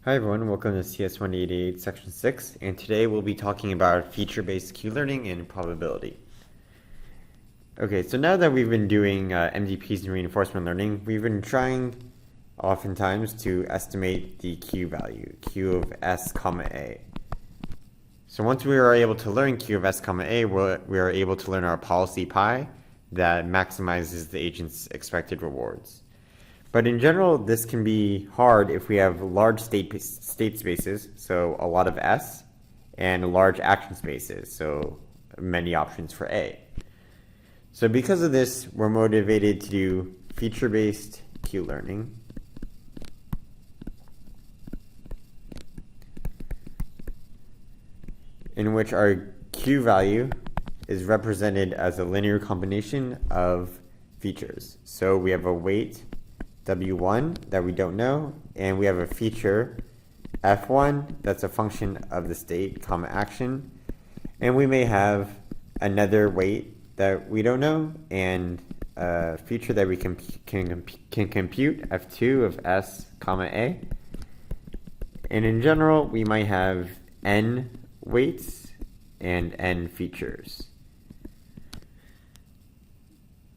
Hi everyone, welcome to CS 188 section 6, and today we'll be talking about feature-based Q-learning and probability. Okay, so now that we've been doing MDPs and reinforcement learning, we've been trying oftentimes to estimate the Q value, Q of S comma A. So once we are able to learn Q of S comma A, we are able to learn our policy pi that maximizes the agent's expected rewards. But in general, this can be hard if we have large state spaces, so a lot of S, and large action spaces, so many options for A. So because of this, we're motivated to do feature-based Q-learning. In which our Q value is represented as a linear combination of features. So we have a weight W1 that we don't know, and we have a feature F1 that's a function of the state, comma action, and we may have another weight that we don't know, and a feature that we can compute, F2 of S, comma A. And in general, we might have N weights and N features.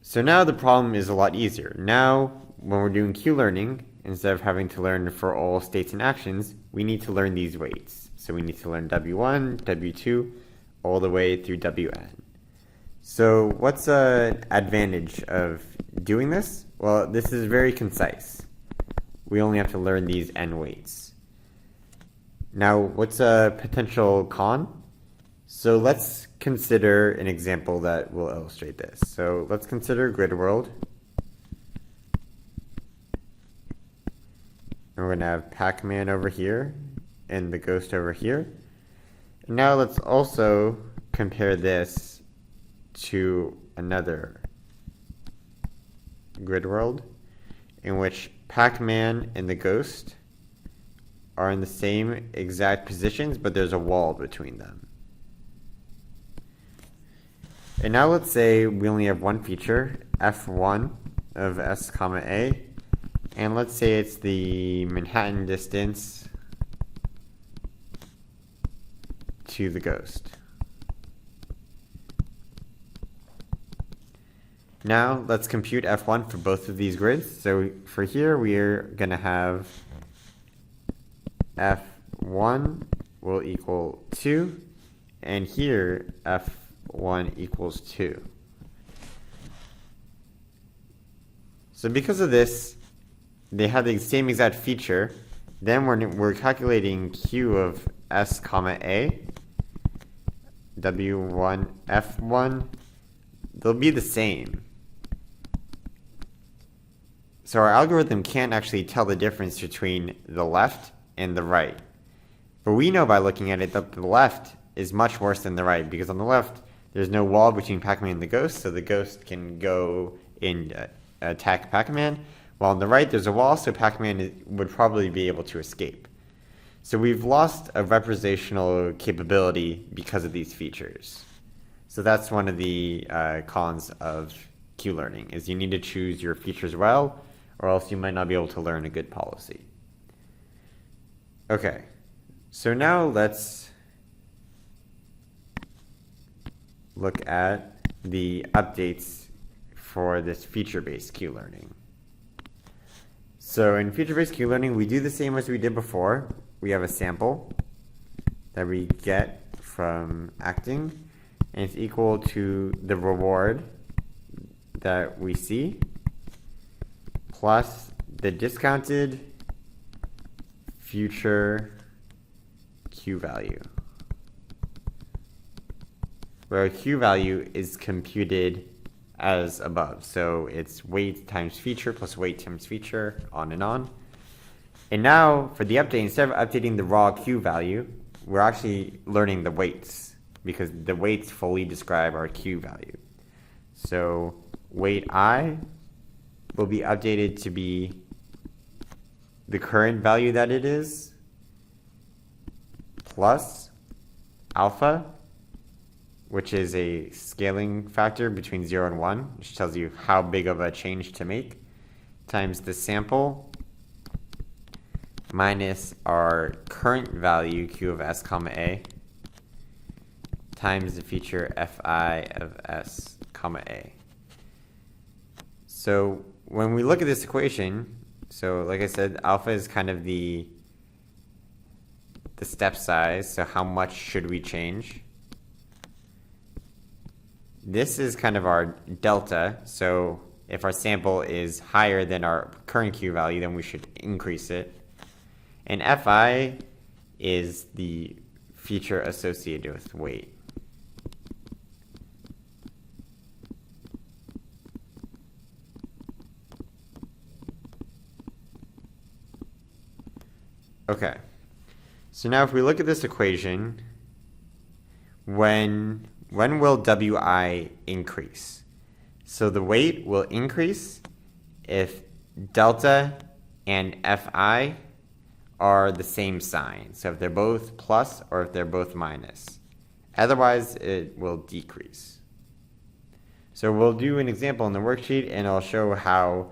So now the problem is a lot easier. Now, when we're doing Q-learning, instead of having to learn for all states and actions, we need to learn these weights. So we need to learn W1, W2, all the way through Wn. So what's an advantage of doing this? Well, this is very concise. We only have to learn these N weights. Now, what's a potential con? So let's consider an example that will illustrate this. So let's consider grid world. And we're going to have Pac-Man over here and the ghost over here. Now let's also compare this to another grid world in which Pac-Man and the ghost are in the same exact positions, but there's a wall between them. And now let's say we only have one feature, F1 of S comma A, and let's say it's the Manhattan distance to the ghost. Now let's compute F1 for both of these grids. So for here, we're going to have F1 will equal 2, and here F1 equals 2. So because of this, they have the same exact feature. Then we're calculating Q of S comma A, W1, F1. They'll be the same. So our algorithm can't actually tell the difference between the left and the right. But we know by looking at it that the left is much worse than the right, because on the left, there's no wall between Pac-Man and the ghost, so the ghost can go and attack Pac-Man. While on the right, there's a wall, so Pac-Man would probably be able to escape. So we've lost a representational capability because of these features. So that's one of the cons of Q-learning, is you need to choose your features well, or else you might not be able to learn a good policy. Okay, so now let's look at the updates for this feature-based Q-learning. So in feature-based Q-learning, we do the same as we did before. We have a sample that we get from acting, and it's equal to the reward that we see plus the discounted future Q value, where Q value is computed as above. So it's weight times feature plus weight times feature, on and on. And now for the update, instead of updating the raw Q value, we're actually learning the weights, because the weights fully describe our Q value. So weight I will be updated to be the current value that it is, plus alpha, which is a scaling factor between 0 and 1, which tells you how big of a change to make, times the sample minus our current value q of s comma a times the feature fi of s comma a. So when we look at this equation, so like I said, alpha is kind of the step size, so how much should we change? This is kind of our delta, so if our sample is higher than our current Q value, then we should increase it. And Fi is the feature associated with weight. Okay, so now if we look at this equation, when will Wi increase? So the weight will increase if delta and Fi are the same sign. So if they're both plus or if they're both minus. Otherwise, it will decrease. So we'll do an example in the worksheet, and I'll show how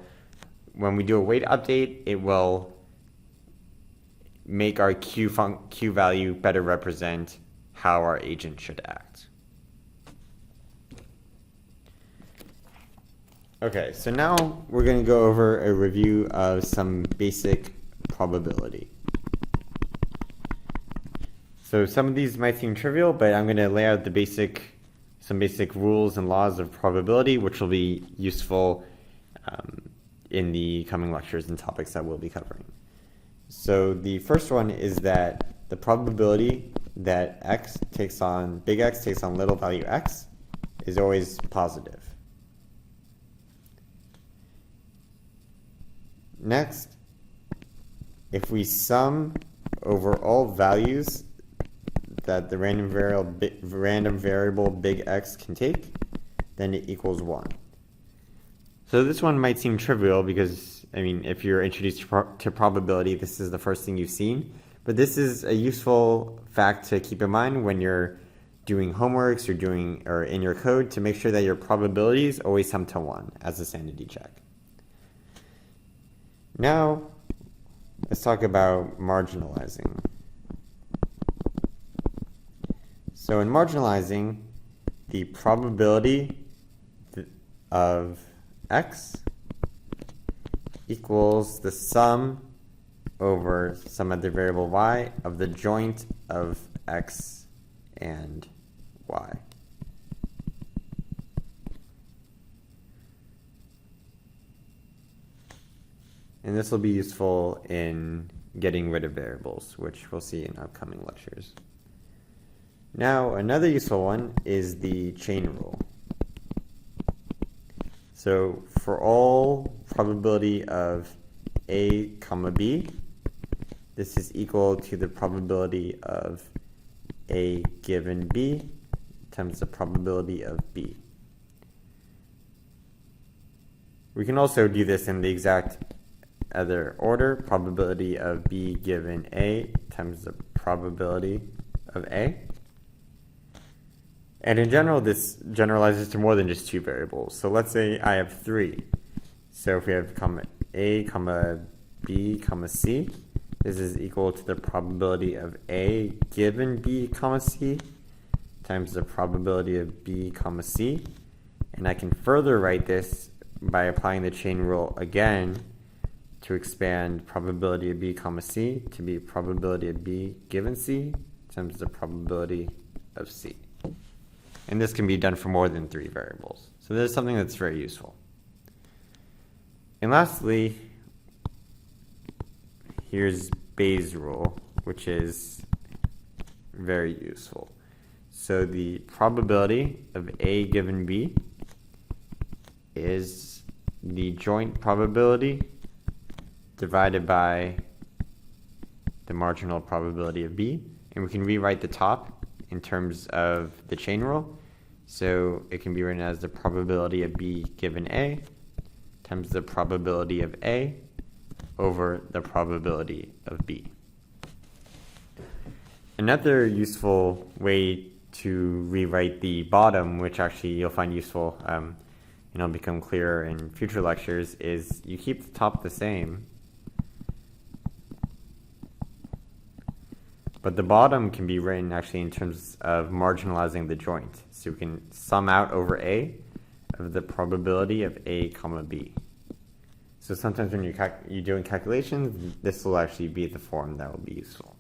when we do a weight update, it will make our Q value better represent how our agent should act. Okay, so now we're going to go over a review of some basic probability. So some of these might seem trivial, but I'm going to lay out some basic rules and laws of probability, which will be useful in the coming lectures and topics that we'll be covering. So the first one is that the probability that big X takes on little value x is always positive. Next, if we sum over all values that the random variable big X can take, then it equals 1. So this one might seem trivial because, I mean, if you're introduced to probability, this is the first thing you've seen. But this is a useful fact to keep in mind when you're doing homeworks or in your code, to make sure that your probabilities always sum to 1 as a sanity check. Now, let's talk about marginalizing. So in marginalizing, the probability of X equals the sum over some other variable Y of the joint of X and Y. And this will be useful in getting rid of variables, which we'll see in upcoming lectures. Now, another useful one is the chain rule. So for all probability of A comma B, this is equal to the probability of A given B times the probability of B. We can also do this in the exact other order, probability of B given A times the probability of A. And in general, this generalizes to more than just two variables. So let's say I have 3. So if we have comma A, comma B, comma C, this is equal to the probability of A given B, comma C times the probability of B, comma C. And I can further write this by applying the chain rule again to expand probability of B, comma C to be probability of B given C times the probability of C. And this can be done for more than 3 variables. So this is something that's very useful. And lastly, here's Bayes' rule, which is very useful. So the probability of A given B is the joint probability divided by the marginal probability of B. And we can rewrite the top in terms of the chain rule. So it can be written as the probability of B given A times the probability of A over the probability of B. Another useful way to rewrite the bottom, which actually you'll find useful and it'll become clearer in future lectures, is you keep the top the same But the bottom can be written actually in terms of marginalizing the joint. So we can sum out over A of the probability of A comma B. So sometimes when you're doing calculations, this will actually be the form that will be useful.